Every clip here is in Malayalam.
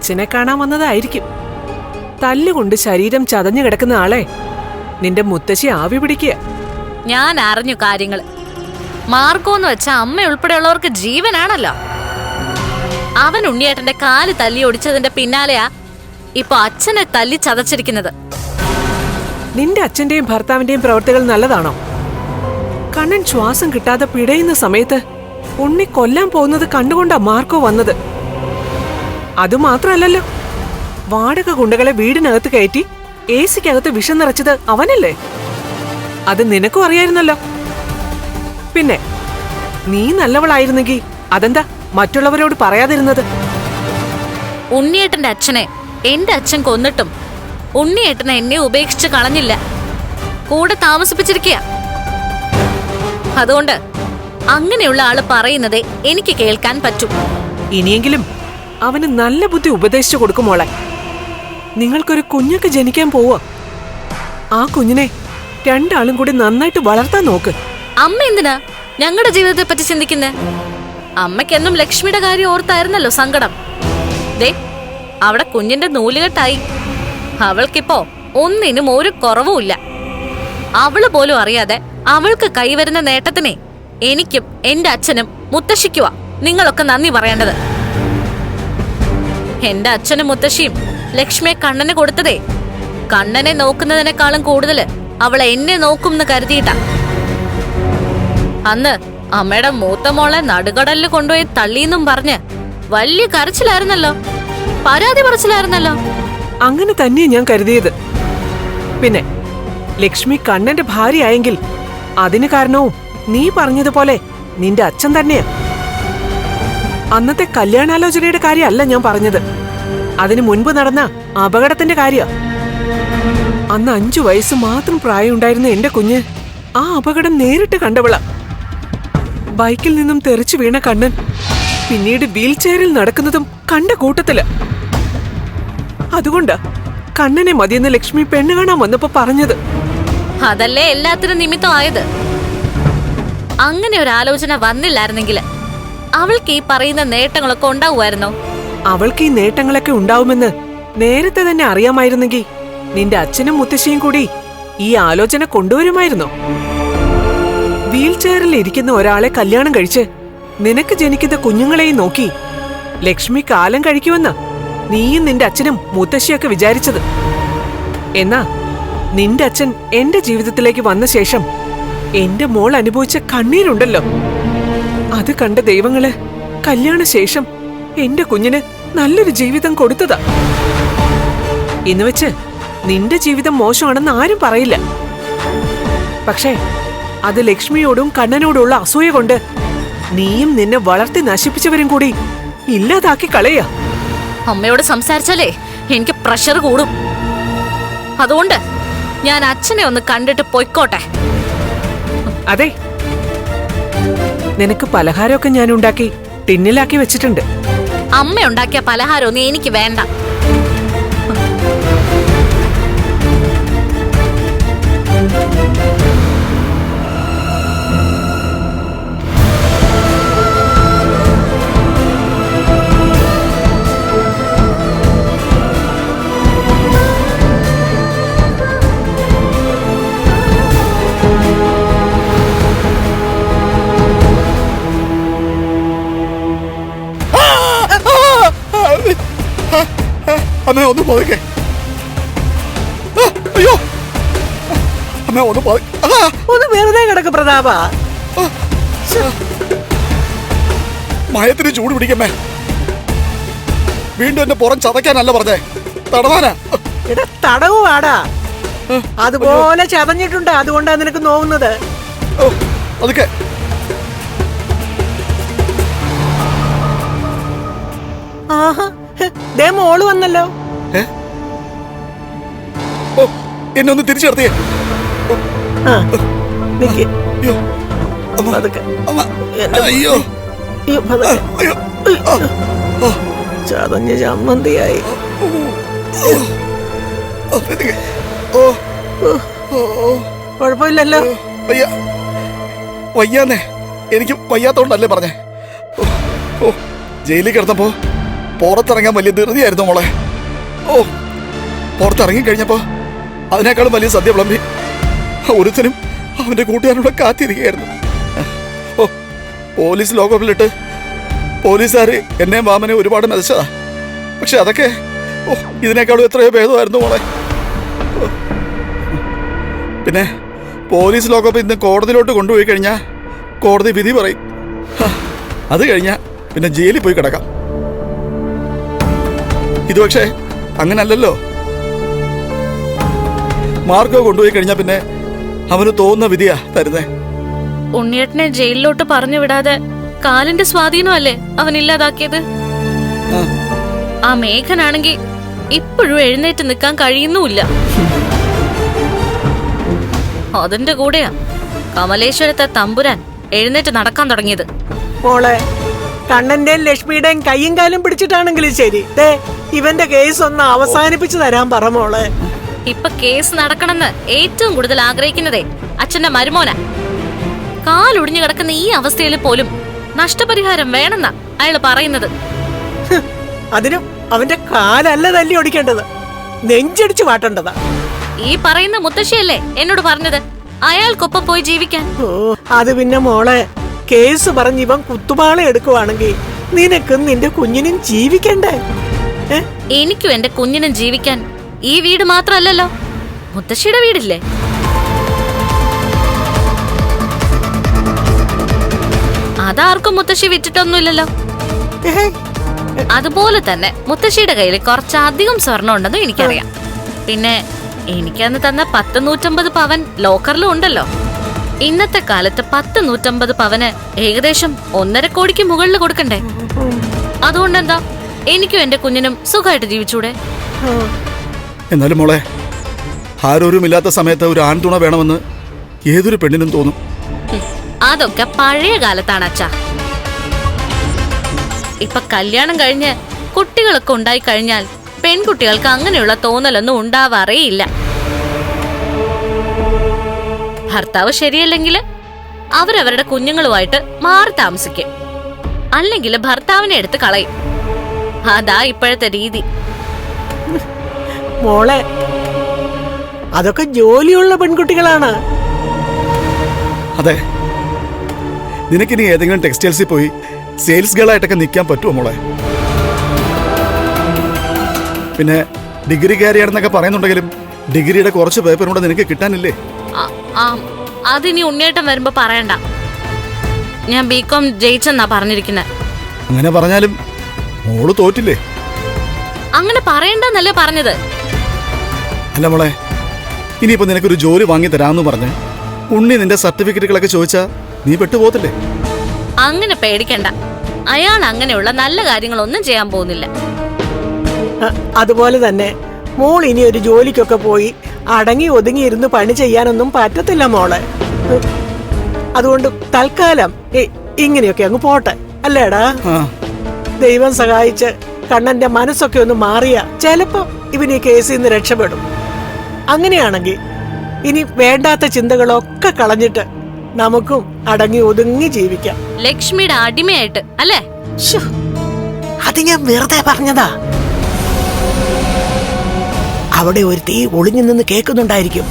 അച്ഛനെ കാണാൻ വന്നതായിരിക്കും. തല്ലുകൊണ്ട് ശരീരം ചതഞ്ഞു കിടക്കുന്ന ആളെ നിന്റെ മുത്തശ്ശി ആവി പിടിക്കുക. ഞാൻ അറിഞ്ഞു കാര്യങ്ങള്. മാർക്കോന്ന് വെച്ച അമ്മ ഉൾപ്പെടെയുള്ളവർക്ക് ജീവനാണല്ലോ. അവൻ ഉണ്ണിയേട്ടന്റെ കാല് തല്ലി ഒടിച്ചതിന്റെ പിന്നാലെയാ ഇപ്പൊ അച്ഛനെ തല്ലി ചതച്ചിരിക്കുന്നത്. നിന്റെ അച്ഛന്റെയും ഭർത്താവിന്റെയും പ്രവൃത്തികൾ നല്ലതാണോ? കണ്ണൻ ശ്വാസം കിട്ടാതെ പിടയുന്ന സമയത്ത് ഉണ്ണി കൊല്ലാൻ പോകുന്നത് കണ്ടുകൊണ്ടാ മാർക്കോ വന്നത്. അതുമാത്രമല്ലല്ലോ, വാടക ഗുണ്ടകളെ വീടിനകത്ത് കയറ്റി AC-ക്കകത്ത് വിഷം നിറച്ചത് അവനല്ലേ? അത് നിനക്കും അറിയായിരുന്നല്ലോ. പിന്നെ നീ നല്ലവളായിരുന്നെങ്കിൽ അതെന്താ മറ്റുള്ളവരോട് പറയാതിരുന്നത്? ഉണ്ണിയേട്ടന്റെ അച്ഛനെ എന്റെ അച്ഛൻ കൊന്നിട്ടും ഉണ്ണിയേട്ടനെ എന്നെ ഉപേക്ഷിച്ച് കളഞ്ഞില്ല, കൂടെ താമസിപ്പിച്ചിരിക്കുക. അതുകൊണ്ട് അങ്ങനെയുള്ള ആള് പറയുന്നതേ എനിക്ക് കേൾക്കാൻ പറ്റൂ. ഇനിയെങ്കിലും അവന് നല്ല ബുദ്ധി ഉപദേശിച്ചു കൊടുക്കുമോളെ. നിങ്ങൾക്കൊരു കുഞ്ഞൊക്കെ ജനിക്കാൻ പോവാ. ആ കുഞ്ഞിനെ രണ്ടാളും കൂടി നന്നായിട്ട് വളർത്താൻ നോക്ക്. അമ്മ എന്തിനാ ഞങ്ങളുടെ ജീവിതത്തെ പറ്റി ചിന്തിക്കുന്നേ? അമ്മയ്ക്കെന്നും ലക്ഷ്മിയുടെ കാര്യം ഓർത്തായിരുന്നല്ലോ സങ്കടം. ദേ അവിടെ കുഞ്ഞിന്റെ നൂലുകെട്ടായി. അവൾക്കിപ്പോ ഒന്നിനും ഒരു കുറവുമില്ല. അവള് പോലും അറിയാതെ അവൾക്ക് കൈവരുന്ന നേട്ടത്തിനെ എനിക്കും എന്റെ അച്ഛനും മുത്തശ്ശിക്കുവാ നിങ്ങളൊക്കെ നന്ദി പറയേണ്ടത്. എന്റെ അച്ഛനും മുത്തശ്ശിയും ലക്ഷ്മിയെ കണ്ണന് കൊടുത്തതേ കണ്ണനെ നോക്കുന്നതിനേക്കാളും കൂടുതല് അവളെ എന്നെ നോക്കുമെന്ന് കരുതിയിട്ടാ. അന്ന് അമ്മയുടെ മൂത്ത മോളെ നടുകടലിൽ കൊണ്ടുപോയി തള്ളിയെന്നും പറഞ്ഞ് വലിയ കരച്ചിലായിരുന്നല്ലോ, പരാതി പറച്ചിലായിരുന്നല്ലോ. അങ്ങനെ തന്നെയാ ഞാൻ കരുതിയത്. പിന്നെ ലക്ഷ്മി കണ്ണന്റെ ഭാര്യയായെങ്കിൽ അതിന് കാരണവും നീ പറഞ്ഞതുപോലെ നിന്റെ അച്ഛൻ തന്നെയാ. അന്നത്തെ കല്യാണാലോചനയുടെ കാര്യമല്ല ഞാൻ പറഞ്ഞത്, അതിനു മുൻപ് നടന്ന അപകടത്തിന്റെ കാര്യ. അന്ന് 5 വയസ്സ് മാത്രം പ്രായമുണ്ടായിരുന്ന എന്റെ കുഞ്ഞ് ആ അപകടം നേരിട്ട് കണ്ടവള. ബൈക്കിൽ നിന്നും തെറിച്ചു വീണ കണ്ണൻ പിന്നീട് വീൽ ചെയറിൽ നടക്കുന്നതും കണ്ട കൂട്ടത്തില്. അതുകൊണ്ടാ കണ്ണനെ മതിയെന്ന് ലക്ഷ്മി പെണ്ണ് കാണാൻ വന്നപ്പോ പറഞ്ഞത്. അതല്ലേ എല്ലാത്തിനും നിമിത്തമായത്. അങ്ങനെ ഒരു ആലോചന വന്നില്ലായിരുന്നെങ്കിൽ അവൾക്ക് ഈ പറയുന്ന നേട്ടങ്ങളൊക്കെ ഉണ്ടാവുമായിരുന്നോ? അവൾക്ക് ഈ നേട്ടങ്ങളൊക്കെ ഉണ്ടാവുമെന്ന് നേരത്തെ തന്നെ അറിയാമായിരുന്നെങ്കിൽ നിന്റെ അച്ഛനും മുത്തശ്ശിയും കൂടി ഈ ആലോചന കൊണ്ടുവരുമായിരുന്നോ? വീൽ ചെയറിൽ ഇരിക്കുന്ന ഒരാളെ കല്യാണം കഴിച്ച് നിനക്ക് ജനിക്കുന്ന കുഞ്ഞുങ്ങളെയും നോക്കി ലക്ഷ്മി കാലം കഴിക്കുമെന്ന് നീയും നിന്റെ അച്ഛനും മുത്തശ്ശിയൊക്കെ വിചാരിച്ചത്. എന്നാ നിന്റെ അച്ഛൻ എന്റെ ജീവിതത്തിലേക്ക് വന്ന ശേഷം എന്റെ മോൾ അനുഭവിച്ച കണ്ണീരുണ്ടല്ലോ, അത് കണ്ട ദൈവങ്ങള് കല്യാണശേഷം എന്റെ കുഞ്ഞിന് നല്ലൊരു ജീവിതം കൊടുത്തതാ. ഇന്ന് വെച്ച് നിന്റെ ജീവിതം മോശമാണെന്ന് ആരും പറയില്ല. പക്ഷേ അത് ലക്ഷ്മിയോടും കണ്ണനോടുള്ള അസൂയ കൊണ്ട് നീയും നിന്നെ വളർത്തി നശിപ്പിച്ചവരും കൂടി ഇല്ലാതാക്കി കളയാ. അമ്മയോട് സംസാരിച്ചാലേ എനിക്ക് പ്രഷർ കൂടും. അതുകൊണ്ട് ഞാൻ അച്ഛനെ ഒന്ന് കണ്ടിട്ട് പൊയ്ക്കോട്ടെ. അതെ, നിനക്ക് പലഹാരമൊക്കെ ഞാൻ ഉണ്ടാക്കി ടിന്നിലാക്കി വെച്ചിട്ടുണ്ട്. അമ്മ ഉണ്ടാക്കിയ പലഹാരമൊന്നും എനിക്ക് വേണ്ട. അമ്മ ഒന്ന് പോകെ. അയ്യോ അമ്മ ഒന്ന് വെറുതെ കിടക്ക് പ്രതാപ. മയത്തിന് ചൂട് പിടിക്കമ്മേ. വീണ്ടും എന്നെ പുറം ചതയ്ക്കാനല്ല പറഞ്ഞേ, തടവാനാ. തടവുവാടാ, അതുപോലെ ചതഞ്ഞിട്ടുണ്ട്. അതുകൊണ്ടാ നിനക്ക് നോവുന്നത്. അതൊക്കെ ആഹാ, ദേ മോള് വന്നല്ലോ. എന്നെ ഒന്ന് തിരിച്ചു നിർത്തിയേ. അയ്യോ ചതഞ്ഞ ചമ്മന്തിയായി. കുഴപ്പമില്ലല്ലോ. വയ്യാന്നേ, എനിക്ക് വയ്യാത്തോണ്ടല്ലേ പറഞ്ഞേ. ജയിലിൽ കിടന്നപ്പോ പുറത്തിറങ്ങാൻ വലിയ ധൃതിയായിരുന്നു മോളെ. ഓ, പുറത്തിറങ്ങി കഴിഞ്ഞപ്പോ അതിനേക്കാളും വലിയ സദ്യ വിളമ്പി ഒരുത്തനും അവന്റെ കൂട്ടുകാരോടെ കാത്തിരിക്കുകയായിരുന്നു. ഓ, പോലീസ് ലോകപ്പിലിട്ട് പോലീസുകാര് എന്നെ മാമനെ ഒരുപാട് മെതിച്ചതാ. പക്ഷെ അതൊക്കെ ഓ ഇതിനേക്കാളും എത്രയോ ഭേദമായിരുന്നു മോളെ. ഓ. പിന്നെ പോലീസ് ലോകപ്പ് ഇന്ന് കോടതിയിലോട്ട് കൊണ്ടുപോയി കഴിഞ്ഞാൽ കോടതി വിധി പറയും. അത് കഴിഞ്ഞാൽ പിന്നെ ജയിലിൽ പോയി കിടക്കാം. ഇത് പക്ഷേ അങ്ങനല്ലല്ലോ. മാർക്കോ കൊണ്ടുപോയി കഴിഞ്ഞാൽ പിന്നെ അവന് തോന്നുന്ന വിധിയാ തരുന്നേ. ഉണ്ണിയേട്ടനെ ജയിലിലോട്ട് പറഞ്ഞു വിടാതെ കാലിന്റെ സ്വാധീനമല്ലേ അവൻ ഇല്ലാതാക്കിയത്. ആ മേഘനാണെങ്കിൽ ഇപ്പോഴും എഴുന്നേറ്റ് നിൽക്കാൻ കഴിയുന്നുമില്ല. അതിന്റെ കൂടെയാ കമലേശ്വരത്തെ തമ്പുരാൻ എഴുന്നേറ്റ് നടക്കാൻ തുടങ്ങിയത്. മോളെ, കണ്ണന്റെയും ലക്ഷ്മിയുടെയും കയ്യും കാലും പിടിച്ചിട്ടാണെങ്കിലും ശരി, ദേ ഇവന്റെ കേസ് ഒന്ന് അവസാനിപ്പിച്ചു തരാൻ പറ മോളെ. ഇപ്പൊ കേസ് നടക്കണമെന്ന് ഏറ്റവും കൂടുതൽ ആഗ്രഹിക്കുന്നതേ അച്ഛന്റെ മരുമോനാ. കാലൊടിഞ്ഞു കിടക്കുന്ന ഈ അവസ്ഥയിൽ പോലും നഷ്ടപരിഹാരം വേണമെന്നാ അയാള് പറയുന്നത്. അതിനും അവന്റെ കാലല്ല തല്ലി ഒടിക്കേണ്ടത്, നെഞ്ചടിച്ചു വാട്ടേണ്ടതാ. ഈ പറയുന്ന മുത്തശ്ശിയല്ലേ എന്നോട് പറഞ്ഞത് അയാൾക്കൊപ്പം പോയി ജീവിക്കാൻ. ഓ, അത് പിന്നെ മോളെ, കേസ് പറഞ്ഞ് ഇവൻ കുത്തുപാള എടുക്കുവാണെങ്കിൽ നിനക്കും നിന്റെ കുഞ്ഞിനും ജീവിക്കണ്ടേ? എനിക്കും എന്റെ കുഞ്ഞിനും ജീവിക്കാൻ ഈ വീട് മാത്രമല്ലല്ലോ, മുത്തശ്ശിയുടെ വീടില്ലേ. അതാർക്കും മുത്തശ്ശി വിറ്റിട്ടൊന്നുമില്ലല്ലോ. അതുപോലെ തന്നെ മുത്തശ്ശിയുടെ കയ്യിൽ കുറച്ചധികം സ്വർണ്ണം ഉണ്ടെന്നും എനിക്കറിയാം. പിന്നെ എനിക്കന്ന് തന്ന 150 പവൻ ലോക്കറിലും ഉണ്ടല്ലോ. ഇന്നത്തെ കാലത്ത് 150 പവന് ഏകദേശം 1.5 കോടിക്ക് മുകളിൽ കൊടുക്കണ്ടേ? അതുകൊണ്ടെന്താ എനിക്കും എന്റെ കുഞ്ഞിനും സുഖമായിട്ട് ജീവിച്ചൂടെ? എന്നാലും മോളെ, ആരോരുമില്ലാത്ത സമയത്ത് ഒരു ആൺതുണ വേണമെന്ന് ഏതൊരു പെണ്ണിനും തോന്നും. അതൊക്കെ പഴയ കാലത്താണ് അച്ഛാ. ഇപ്പൊ കല്യാണം കഴിഞ്ഞ് കുട്ടികളൊക്കെ ഉണ്ടായി കഴിഞ്ഞാൽ പെൺകുട്ടികൾക്ക് അങ്ങനെയുള്ള തോന്നലൊന്നും ഉണ്ടാവാറേയില്ല. ഭർത്താവ് ശരിയല്ലെങ്കിൽ അവരവരുടെ കുഞ്ഞുങ്ങളുമായിട്ട് മാറി താമസിക്കും, അല്ലെങ്കിൽ ഭർത്താവിനെ എടുത്ത് കളയും. അതാ ഇപ്പോഴത്തെ രീതി. മോളെ, അതൊക്കെ ജോലിയുള്ള പെൺകുട്ടികളാണ്. അതെ, നിനക്കിനി ഏതെങ്കിലും ടെക്സ്റ്റൈൽസിൽ പോയി സെയിൽസ് ഗേളായിട്ടൊക്കെ നിൽക്കാൻ പറ്റുമോ മോളെ? പിന്നെ ഡിഗ്രി കയറിയാണെന്നൊക്കെ പറയുന്നുണ്ടെങ്കിലും ഡിഗ്രിയുടെ കുറച്ച് പേപ്പറും കൂടെ നിനക്ക് കിട്ടാനില്ലേ? അതിനി ഉണ്ണിയേട്ടൻ വരുമ്പോ പറയണ്ട. ഞാൻ ബികോം ജയിച്ചെന്നാ പറഞ്ഞിരിക്കുന്നത്. അങ്ങനെ പറഞ്ഞാലും മോള് തോറ്റില്ലേ? അങ്ങനെ പറയണ്ടെന്നല്ലേ പറഞ്ഞത്. അല്ല മോളെ, ഇനിയിപ്പോ നിനക്കൊരു ജോലി വാങ്ങി തരാമെന്ന് പറഞ്ഞ് ഉണ്ണി നിന്റെ സർട്ടിഫിക്കറ്റുകളൊക്കെ ചോദിച്ചാ നീ പെട്ടുപോകത്തില്ലേ? അങ്ങനെ പേടിക്കണ്ട, അയാൾ അങ്ങനെയുള്ള നല്ല കാര്യങ്ങളൊന്നും ചെയ്യാൻ പോകുന്നില്ല. അതുപോലെ തന്നെ മോൾ ഇനി ഒരു ജോലിക്കൊക്കെ പോയി അടങ്ങി ഒതുങ്ങി ഇരുന്ന് പണി ചെയ്യാനൊന്നും പറ്റത്തില്ല മോളെ. അതുകൊണ്ട് തൽക്കാലം ഇങ്ങനെയൊക്കെ അങ്ങ് പോട്ടെ, അല്ലേടാ? ദൈവം സഹായിച്ച് കണ്ണന്റെ മനസ്സൊക്കെ ഒന്ന് മാറിയ ചിലപ്പോ ഇവന് ഈ കേസിൽ നിന്ന് രക്ഷപ്പെടും. അങ്ങനെയാണെങ്കിൽ ഇനി വേണ്ടാത്ത ചിന്തകളൊക്കെ കളഞ്ഞിട്ട് നമുക്കും അടങ്ങി ഒതുങ്ങി ജീവിക്കാം. ലക്ഷ്മിയുടെ അടിമയായിട്ട് അല്ലേ? അത് ഞാൻ വെറുതെ പറഞ്ഞതാ. അവിടെ ഒരു തീ ഒളിഞ്ഞു നിന്ന് കേൾക്കുന്നുണ്ടായിരിക്കും,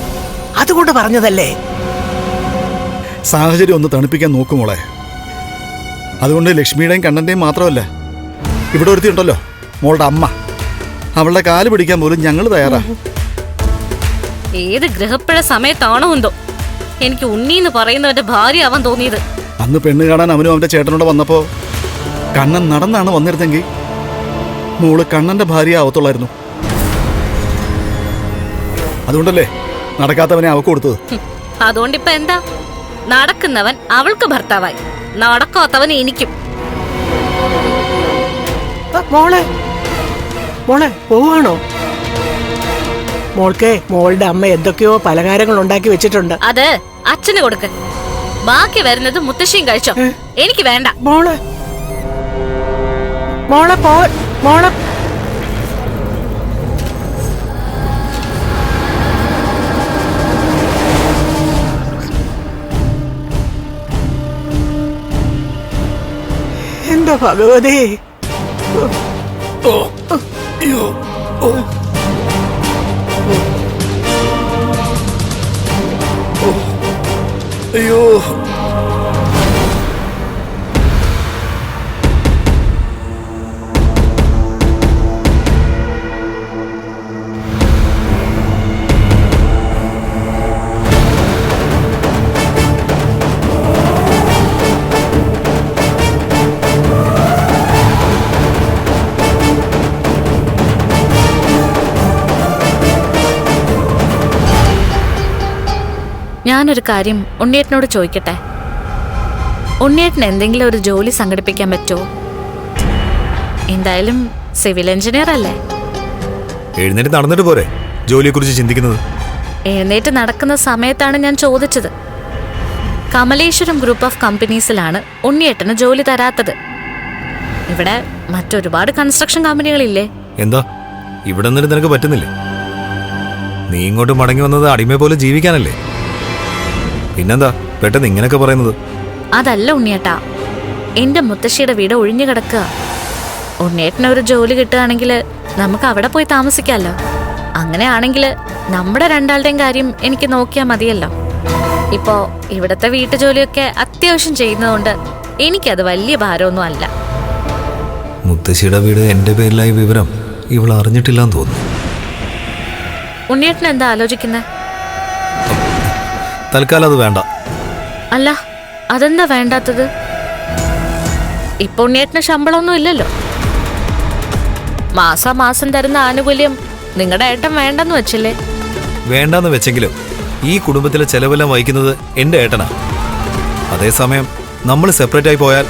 അതുകൊണ്ട് പറഞ്ഞതല്ലേ. സാഹചര്യം ഒന്ന് തണുപ്പിക്കാൻ നോക്കുമോളെ. അതുകൊണ്ട് ലക്ഷ്മിയുടെയും കണ്ണന്റെയും മാത്രമല്ല, ഇവിടെ ഒരുത്തിയുണ്ടല്ലോ മോളുടെ അമ്മ, അവളുടെ കാല് പിടിക്കാൻ പോലും ഞങ്ങൾ തയ്യാറാ. ഏത് ഗ്രഹപ്പിഴ സമയത്താണോ എന്തോ എനിക്ക് ഉണ്ണീന്ന് പറയുന്നവന്റെ ഭാര്യ ആവാൻ തോന്നിയത്. അന്ന് പെണ്ണ് കാണാൻ അവനും അവന്റെ ചേട്ടനോട് വന്നപ്പോ കണ്ണൻ നടന്നാണ് വന്നിരുന്നെങ്കിൽ മോള് കണ്ണന്റെ ഭാര്യ ആവത്തുള്ളായിരുന്നു. അതുകൊണ്ടല്ലേ നടക്കാത്തവനെ അവക്ക് കൊടുത്തത്. അതുകൊണ്ടിപ്പോ എന്താ? നടക്കുന്നവൻ അവൾക്ക് ഭർത്താവായി, നടക്കാത്തവൻ എനിക്കും. മോളെ, മോളെ പോവാണോ? മോൾക്ക് മോളുടെ അമ്മ എന്തൊക്കെയോ പലഹാരങ്ങൾ ഉണ്ടാക്കി വെച്ചിട്ടുണ്ട്, അത് അച്ഛന് കൊടുക്ക്. ബാക്കി വരുന്നത് മുത്തശ്ശിയും കഴിച്ചോ, എനിക്ക് വേണ്ട. മോളെ, മോളെ മോളെ എന്താ ഭഗവതി, ഓ അയ്യോ ഓ അയ്യോ ഞാനൊരു കാര്യം ഉണ്ണിയേട്ടനോട് ചോദിക്കട്ടെ. ഉണ്ണിയേട്ടന് എന്തെങ്കിലും ഒരു ജോലി സംഘടിപ്പിക്കാൻ പറ്റുമോ? എന്തായാലും സിവിൽ എഞ്ചിനീയർ അല്ലേ? എഴുന്നേറ്റ് നടന്നിട്ട് പോരെ ജോലിയെക്കുറിച്ച് ചിന്തിക്കുന്നത്? എഴുന്നേറ്റ് നടക്കുന്ന സമയത്താണ് ഞാൻ ചോദിച്ചത്. കമലേശ്വരം ഗ്രൂപ്പ് ഓഫ് കമ്പനീസിലാണ് ഉണ്ണിയേട്ടന് ജോലി തരാത്തത്. ഇവിടെ മറ്റൊരുപാട് കൺസ്ട്രക്ഷൻ കമ്പനികളില്ലേ? എന്താ ഇവിടെ നിന്നിട്ട് നിനക്ക് പറ്റുന്നില്ലേ? നീ ഇങ്ങോട്ട് മടങ്ങി വന്നത് അടിമയെ പോലെ ജീവിക്കാനല്ലേ? പിന്നെന്താ പെട്ടെന്ന് ഇങ്ങനെയൊക്കെ പറയുന്നത്? അതല്ല ഉണ്ണിയേട്ടാ, എന്റെ മുത്തശ്ശിയുടെ വീട് ഒഴിഞ്ഞു കിടക്കുക. ഉണ്ണിയേട്ടനൊരു ജോലി കിട്ടുകയാണെങ്കിൽ നമുക്ക് അവിടെ പോയി താമസിക്കാമല്ലോ. അങ്ങനെയാണെങ്കിൽ നമ്മുടെ രണ്ടാളുടെയും കാര്യം എനിക്ക് നോക്കിയാൽ മതിയല്ലോ. ഇപ്പോ ഇവിടത്തെ വീട്ടുജോലിയൊക്കെ അത്യാവശ്യം ചെയ്യുന്നതുകൊണ്ട് എനിക്കത് വലിയ ഭാരമൊന്നും അല്ല. മുത്തശ്ശിയുടെ വീട് എന്റെ പേരിലായ വിവരം ഇവൾ അറിഞ്ഞിട്ടില്ലാന്ന് തോന്നുന്നു. ഉണ്ണിയേട്ടൻ എന്താ ആലോചിക്കുന്നത്? തൽക്കാലം അത് വേണ്ട. അല്ല, അതെന്താ വേണ്ടാത്തത്? ഇപ്പൊ ഉണ്ണിയേട്ടന് ശമ്പളമൊന്നും ഇല്ലല്ലോ. മാസം തരുന്ന ആനുകൂല്യം നിങ്ങളുടെ ഏട്ടൻ വേണ്ടെന്ന് വെച്ചില്ലേ? വേണ്ടെന്ന് വെച്ചെങ്കിലും ഈ കുടുംബത്തിലെ ചെലവെല്ലാം വഹിക്കുന്നത് എന്റെ ഏട്ടനാ. അതേസമയം നമ്മൾ സെപ്പറേറ്റ് ആയി പോയാൽ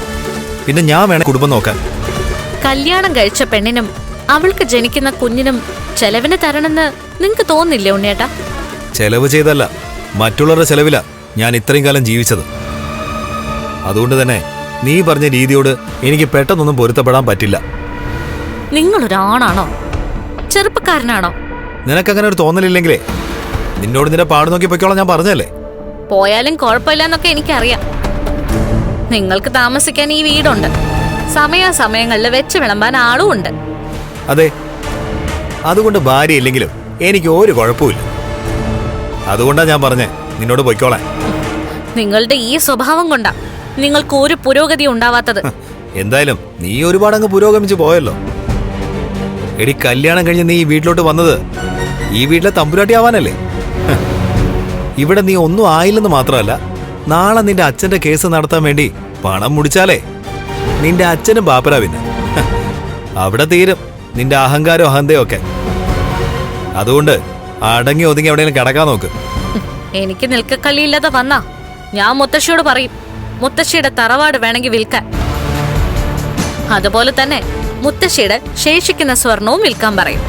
പിന്നെ ഞാൻ വേണം കുടുംബം നോക്കാൻ. കല്യാണം കഴിച്ച പെണ്ണിനും അവൾക്ക് ജനിക്കുന്ന കുഞ്ഞിനും ചെലവിന് തരണമെന്ന് നിങ്ങക്ക് തോന്നില്ലേ ഉണ്ണിയേട്ടാ? ചെലവ് ചെയ്തല്ല, മറ്റുള്ളവരുടെ ചെലവില ഞാൻ ഇത്രയും കാലം ജീവിച്ചത്. അതുകൊണ്ട് തന്നെ നീ പറഞ്ഞ രീതിയോട് എനിക്ക് പെട്ടെന്നൊന്നും പൊരുത്തപ്പെടാൻ പറ്റില്ല. നിങ്ങളൊരാണാണോ? ചെറുപ്പക്കാരനാണോ? നിനക്കങ്ങനെ ഒരു തോന്നലില്ലെങ്കിലേ നിന്നോട് നിന്റെ പാട് നോക്കി പൊയ്ക്കോളാം ഞാൻ പറഞ്ഞല്ലേ. പോയാലും കുഴപ്പമില്ലെന്നൊക്കെ എനിക്കറിയാം. നിങ്ങൾക്ക് താമസിക്കാൻ ഈ വീടുണ്ട്, സമയാസമയങ്ങളിൽ വെച്ച് വിളമ്പാൻ ആളും ഉണ്ട്. അതെ, അതുകൊണ്ട് ഭാര്യ ഇല്ലെങ്കിലും എനിക്ക് ഒരു കുഴപ്പമില്ല. അതുകൊണ്ടാ ഞാൻ പറഞ്ഞേ നിന്നോട് പൊയ്ക്കോളാൻ. നിങ്ങളുടെ ഈ സ്വഭാവം കൊണ്ടാ നിങ്ങൾക്ക് ഒരു പുരോഗതി ഉണ്ടാവാത്തത്. എന്തായാലും നീ ഒരുപാട് അങ്ങ് പുരോഗമിച്ചു പോയല്ലോ. എടി, കല്യാണം കഴിഞ്ഞ് നീ ഈ വീട്ടിലോട്ട് വന്നത് ഈ വീട്ടിലെ തമ്പുരാട്ടി ആവാനല്ലേ? ഇവിടെ നീ ഒന്നും ആയില്ലെന്ന് മാത്രമല്ല, നാളെ നിന്റെ അച്ഛന്റെ കേസ് നടത്താൻ വേണ്ടി പണം മുടിച്ചാലേ നിന്റെ അച്ഛനും ബാപ്പരാ. പിന്നെ അവിടെ തീരും നിന്റെ അഹങ്കാരവും അഹന്തയും ഒക്കെ. അതുകൊണ്ട് അടങ്ങി ഒതുങ്ങി എവിടെയെങ്കിലും കിടക്കാൻ നോക്ക്. എനിക്ക് നിൽക്കക്കള്ളിയില്ലാതെ വന്നാ ഞാൻ മുത്തശ്ശിയോട് പറയും മുത്തശ്ശിയുടെ തറവാട് വേണമെങ്കിൽ വിൽക്കാൻ. അതുപോലെ തന്നെ മുത്തശ്ശിയുടെ ശേഷിക്കുന്ന സ്വർണവും വിൽക്കാൻ പറയും.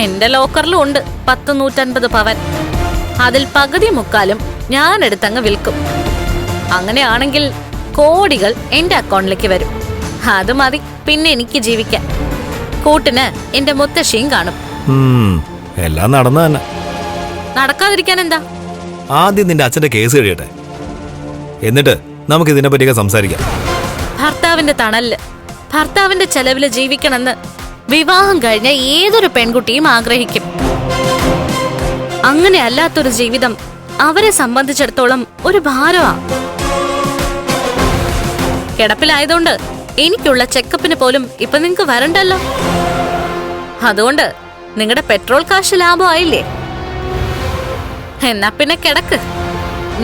എന്റെ ലോക്കറിലും ഉണ്ട് 150 പവൻ. അതിൽ പകുതി മുക്കാലും ഞാൻ എടുത്തങ്ങ് വിൽക്കും. അങ്ങനെയാണെങ്കിൽ കോടികൾ എന്റെ അക്കൗണ്ടിലേക്ക് വരും. അത് മതി പിന്നെ എനിക്ക് ജീവിക്കാൻ. കൂട്ടിന് എന്റെ മുത്തശ്ശിയും കാണും. എല്ലാം നടന്നു തന്നെ. നടക്കാതിരിക്കാൻ എന്താ? ആദ്യം നിന്റെ അച്ഛന്റെ കേസ് കഴിയട്ടെ, എന്നിട്ട് നമുക്ക് ഇതിനെ പറ്റിയൊക്കെ സംസാരിക്കാം. ഭർത്താവിന്റെ തണലില് ഭർത്താവിന്റെ ചെലവില് ജീവിക്കണമെന്ന് വിവാഹം കഴിഞ്ഞ ഏതൊരു പെൺകുട്ടിയും ആഗ്രഹിക്കും. അങ്ങനെ അല്ലാത്തൊരു ജീവിതം അവരെ സംബന്ധിച്ചിടത്തോളം ഒരു ഭാരമാ. കിടപ്പിലായതുകൊണ്ട് എനിക്കുള്ള ചെക്കപ്പിന് പോലും ഇപ്പൊ നിങ്ങക്ക് വരണ്ടല്ലോ. അതുകൊണ്ട് നിങ്ങളുടെ പെട്രോൾ കാശ് ലാഭമായില്ലേ? എന്നാ പിന്നെ കിടക്ക്.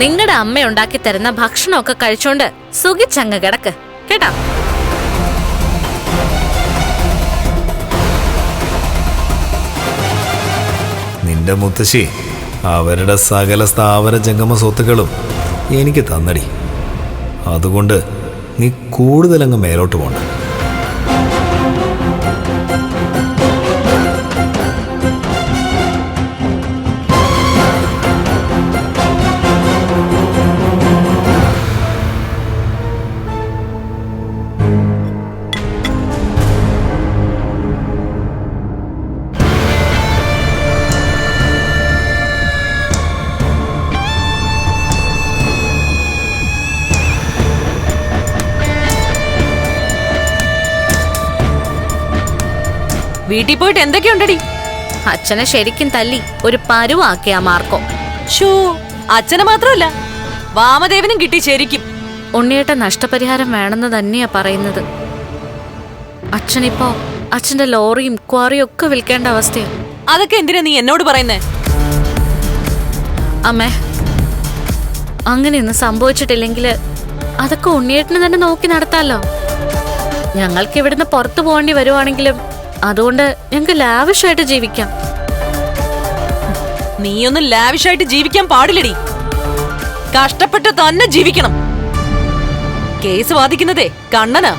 നിങ്ങളുടെ അമ്മ ഉണ്ടാക്കി തരുന്ന ഭക്ഷണമൊക്കെ കഴിച്ചോണ്ട് സുഖിച്ചങ്ങ് കിടക്ക് കേട്ടാ. നിന്റെ മുത്തശ്ശി അവരുടെ സകല സ്ഥാവര ജംഗമ സ്വത്തുക്കളും എനിക്ക് തന്നടി. അതുകൊണ്ട് നീ കൂടുതലങ്ങ് മേലോട്ട് പോണ്ട. വീട്ടിൽ പോയിട്ട് എന്തൊക്കെയുണ്ടടി? അച്ഛനെ ശരിക്കും തല്ലി ഒരു പരുവാക്കിയ മാർക്കോ. ഷോ, അച്ഛനെ മാത്രമല്ല വാമദേവനും കിട്ടി ശരിക്കും. ഉണ്ണിയേട്ട നഷ്ടപരിഹാരം വേണമെന്ന് തന്നെയാ പറയുന്നത്. അച്ഛനിപ്പോ അച്ഛന്റെ ലോറിയും ക്വാറിയും ഒക്കെ വിൽക്കേണ്ട അവസ്ഥയാ. അതൊക്കെ എന്തിനാ നീ എന്നോട് പറയുന്നേ? അമ്മേ, അങ്ങനെയൊന്നും സംഭവിച്ചിട്ടില്ലെങ്കിൽ അതൊക്കെ ഉണ്ണിയേട്ടന് തന്നെ നോക്കി നടത്താലോ. ഞങ്ങൾക്ക് ഇവിടുന്ന് പുറത്തു പോകേണ്ടി വരുവാണെങ്കിലും അതുകൊണ്ട് ഞങ്ങൾക്ക് ലാവിഷായിട്ട് ജീവിക്കാം. നീയൊന്നും ലാവിഷായിട്ട് ജീവിക്കാൻ പാടില്ലടി. കഷ്ടപ്പെട്ട് തന്നെ ജീവിക്കണം. കേസ് വാദിക്കുന്നതേ കണ്ണനാ.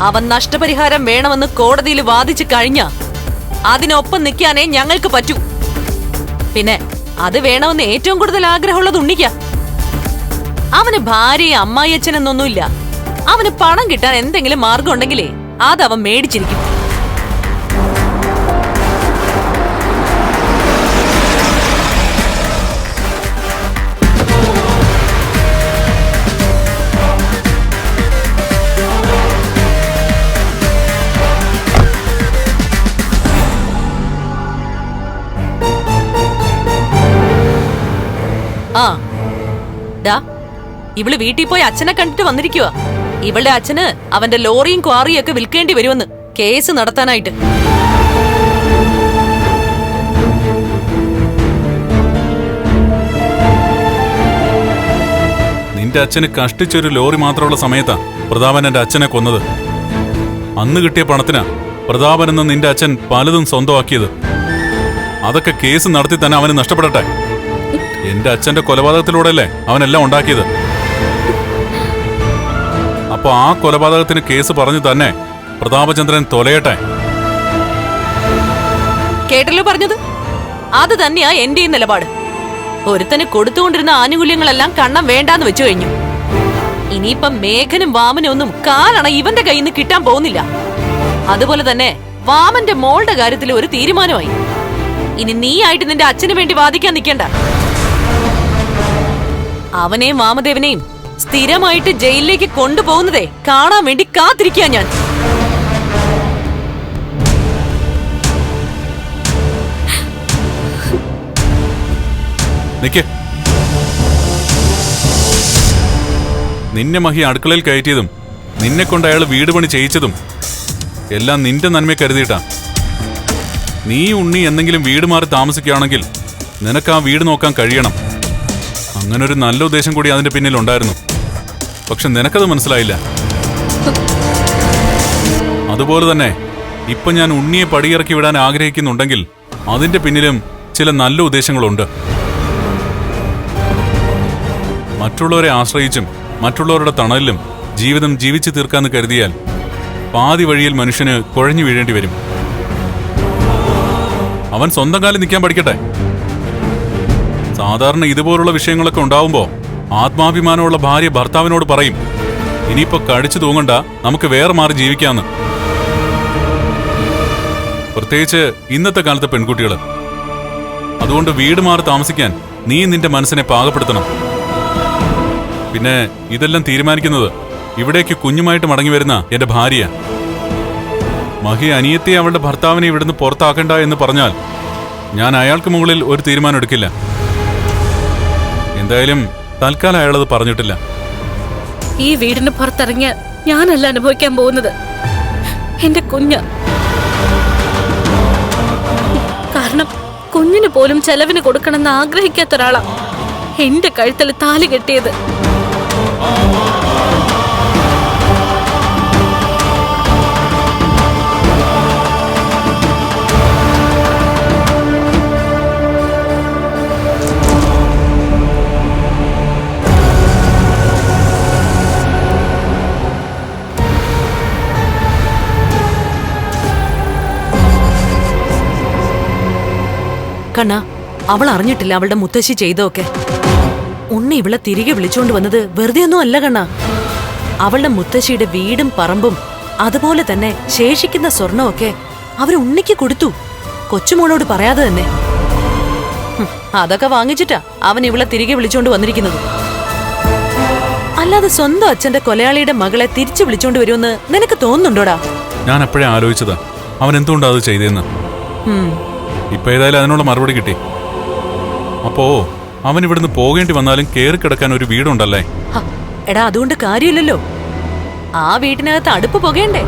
അവൻ നഷ്ടപരിഹാരം വേണമെന്ന് കോടതിയിൽ വാദിച്ചു കഴിഞ്ഞ അതിനൊപ്പം നിൽക്കാനേ ഞങ്ങൾക്ക് പറ്റൂ. പിന്നെ അത് വേണമെന്ന് ഏറ്റവും കൂടുതൽ ആഗ്രഹമുള്ളത് ഉണ്ണിക്ക. അവന് ഭാര്യയും അമ്മായിയച്ഛനെന്നൊന്നുമില്ല. അവന് പണം കിട്ടാൻ എന്തെങ്കിലും മാർഗം ഉണ്ടെങ്കിലേ അതവൻ മേടിച്ചിരിക്കും. ആ ഡാ, ഇവള് വീട്ടിൽ പോയി അച്ഛനെ കണ്ടിട്ട് വന്നിരിക്കുക. ഇവളുടെ അച്ഛന് അവന്റെ ലോറിയും ക്വാറിയും ഒക്കെ വിൽക്കേണ്ടി വരുമെന്ന് കേസ് നടത്താനായിട്ട്. നിന്റെ അച്ഛന് കഷ്ടിച്ചൊരു ലോറി മാത്രമുള്ള സമയത്താ പ്രതാപൻ എന്റെ അച്ഛനെ കൊന്നത്. അന്ന് കിട്ടിയ പണത്തിനാ പ്രതാപൻ എന്ന നിന്റെ അച്ഛൻ പലതും സ്വന്തമാക്കിയത്. അതൊക്കെ കേസ് നടത്തി തന്നെ അവന് നഷ്ടപ്പെടട്ടെ. എന്റെ അച്ഛന്റെ കൊലപാതകത്തിലൂടെയല്ലേ അവനെല്ലാം ഉണ്ടാക്കിയത്. അപ്പൊ ആ കൊലപാതകത്തിന് കേസ് പറഞ്ഞു തന്നെ പ്രതാപചന്ദ്രൻ തൊലയട്ടെ. കേട്ടല്ലോ പറഞ്ഞത്? അത് തന്നെയാ എന്റെയും നിലപാട്. ഒരുത്തന് കൊടുത്തുകൊണ്ടിരുന്ന ആനുകൂല്യങ്ങളെല്ലാം കണ്ണം വേണ്ടാന്ന് വെച്ചു കഴിഞ്ഞു. ഇനിയിപ്പം മേഘനും വാമനും ഒന്നും കാലണ ഇവന്റെ കയ്യിൽ നിന്ന് കിട്ടാൻ പോകുന്നില്ല. അതുപോലെ തന്നെ വാമന്റെ മോളുടെ കാര്യത്തിൽ ഒരു തീരുമാനമായി. ഇനി നീ ആയിട്ട് നിന്റെ അച്ഛന് വേണ്ടി വാദിക്കാൻ നിൽക്കണ്ട. അവനെയും വാമദേവനെയും സ്ഥിരമായിട്ട് ജയിലിലേക്ക് കൊണ്ടുപോകുന്നതേ കാണാൻ വേണ്ടി കാത്തിരിക്കുക ഞാൻ. നിക്ക്. നിന്നെ മഹി അടുക്കളയിൽ കയറ്റിയതും നിന്നെ കൊണ്ട് അയാൾ വീട് പണി ചെയ്യിച്ചതും എല്ലാം നിന്റെ നന്മയെ കരുതിയിട്ടാ. നീ ഉണ്ണി എന്തെങ്കിലും വീട് മാറി താമസിക്കുകയാണെങ്കിൽ നിനക്ക് ആ വീട് നോക്കാൻ കഴിയണം. അങ്ങനൊരു നല്ല ഉദ്ദേശം കൂടി അതിന്റെ പിന്നിലുണ്ടായിരുന്നു. പക്ഷെ നിനക്കത് മനസ്സിലായില്ല. അതുപോലെ തന്നെ ഇപ്പൊ ഞാൻ ഉണ്ണിയെ പടിയിറക്കി വിടാൻ ആഗ്രഹിക്കുന്നുണ്ടെങ്കിൽ അതിന്റെ പിന്നിലും ചില നല്ല ഉദ്ദേശങ്ങളുണ്ട്. മറ്റുള്ളവരെ ആശ്രയിച്ചും മറ്റുള്ളവരുടെ തണലിലും ജീവിതം ജീവിച്ചു തീർക്കാന്ന് കരുതിയാൽ പാതി വഴിയിൽ മനുഷ്യന് കുഴഞ്ഞു വീഴേണ്ടി വരും. അവൻ സ്വന്തം കാലിൽ നിൽക്കാൻ പഠിക്കട്ടെ. സാധാരണ ഇതുപോലുള്ള വിഷയങ്ങളൊക്കെ ഉണ്ടാവുമ്പോ ആത്മാഭിമാനമുള്ള ഭാര്യ ഭർത്താവിനോട് പറയും, ഇനിയിപ്പോ കടിച്ചു തൂങ്ങണ്ട, നമുക്ക് വേറെ മാറി ജീവിക്കാന്ന്. പ്രത്യേകിച്ച് ഇന്നത്തെ കാലത്തെ പെൺകുട്ടികള്. അതുകൊണ്ട് വീട് മാറി താമസിക്കാൻ നീ നിന്റെ മനസ്സിനെ പാകപ്പെടുത്തണം. പിന്നെ ഇതെല്ലാം തീരുമാനിക്കുന്നത് ഇവിടേക്ക് കുഞ്ഞുമായിട്ട് മടങ്ങി വരുന്ന എന്റെ ഭാര്യ. മഹി അനിയത്തെ അവളുടെ ഭർത്താവിനെ ഇവിടുന്ന് പുറത്താക്കണ്ട എന്ന് പറഞ്ഞാൽ ഞാൻ അയാൾക്ക് മുകളിൽ ഒരു തീരുമാനം എടുക്കില്ല. എന്തായാലും തൽക്കാലം അയാളത് പറഞ്ഞിട്ടില്ല. ഈ വീടിന് പുറത്തിറങ്ങിയ ഞാനല്ല അനുഭവിക്കാൻ പോകുന്നത്, എന്റെ കുഞ്ഞ്. കാരണം കുഞ്ഞിന് പോലും ചെലവിന് കൊടുക്കണമെന്ന് ആഗ്രഹിക്കാത്ത ഒരാളാ എന്റെ കഴുത്തിൽ താലി കെട്ടിയത്. കണ്ണ, അവൾ അറിഞ്ഞിട്ടില്ല അവളുടെ മുത്തശ്ശി ചെയ്തൊക്കെ. ഉണ്ണി ഇവളെ തിരികെ വിളിച്ചോണ്ട് വന്നത് വെറുതെ ഒന്നും അല്ല കണ്ണ. അവളുടെ മുത്തശ്ശിയുടെ വീടും പറമ്പും അതുപോലെ തന്നെ ശേഷിക്കുന്ന സ്വർണമൊക്കെ അവർ ഉണ്ണിക്ക് കൊടുത്തു, കൊച്ചുമോളോട് പറയാതെ തന്നെ. അതൊക്കെ വാങ്ങിച്ചിട്ടാ അവൻ ഇവളെ തിരികെ വിളിച്ചോണ്ട് വന്നിരിക്കുന്നത്. അല്ലാതെ സ്വന്തം അച്ഛന്റെ കൊലയാളിയുടെ മകളെ തിരിച്ചു വിളിച്ചോണ്ട് വരുമെന്ന് നിനക്ക് തോന്നുന്നുണ്ടോടാ? ഞാൻ അപ്പോഴേ ആലോചിച്ചതാ. അവൻ എന്തുകൊണ്ടാ അത് ചെയ്തതെന്ന്. ഉം. ഇപ്പൊ ഏതായാലും അതിനുള്ള മറുപടി കിട്ടി. അപ്പോ അവൻ ഇവിടുന്ന് പോകേണ്ടി വന്നാലും കേറി കിടക്കാൻ ഒരു വീടുണ്ടല്ലേ? ഹ, എടാ അതുകൊണ്ട് കാര്യമില്ലല്ലോ. ആ വീട്ടിനകത്ത് അടുപ്പ് പുകയണ്ടേ?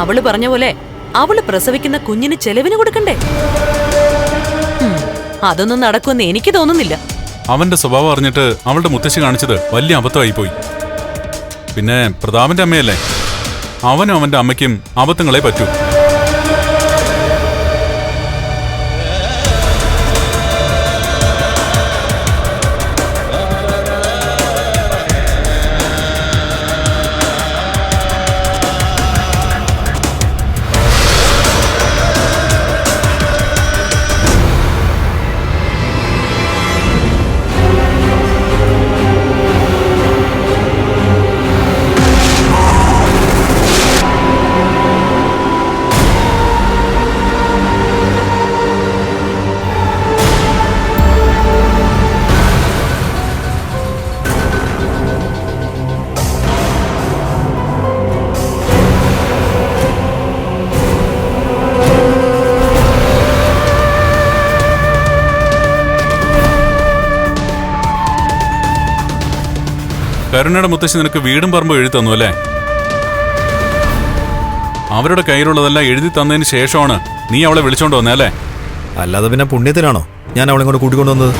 അവള് പറഞ്ഞ പോലെ അവള് പ്രസവിക്കുന്ന കുഞ്ഞിന് ചെലവിന് കൊടുക്കണ്ടേ? അതൊന്നും നടക്കുമെന്ന് എനിക്ക് തോന്നുന്നില്ല. അവന്റെ സ്വഭാവം അറിഞ്ഞിട്ട് അവളുടെ മുത്തശ്ശി കാണിച്ചത് വലിയ അബദ്ധമായി പോയി. പിന്നെ പ്രതാപന്റെ അമ്മയല്ലേ, അവനും അവന്റെ അമ്മയ്ക്കും അബദ്ധങ്ങളെ പറ്റൂ. കരുണയുടെ മുത്തശ്ശി നിനക്ക് വീടും പറമ്പും എഴുതി തന്നു അല്ലേ? അവരുടെ കയ്യിലുള്ളതെല്ലാം എഴുതി തന്നതിന് ശേഷമാണ് നീ അവളെ വിളിച്ചോണ്ട് വന്നേ അല്ലേ? അല്ലാതെ പിന്നെ പുണ്യത്തിനാണോ ഞാൻ അവളെ കൊണ്ട് കൂട്ടിക്കൊണ്ടുവന്നത്?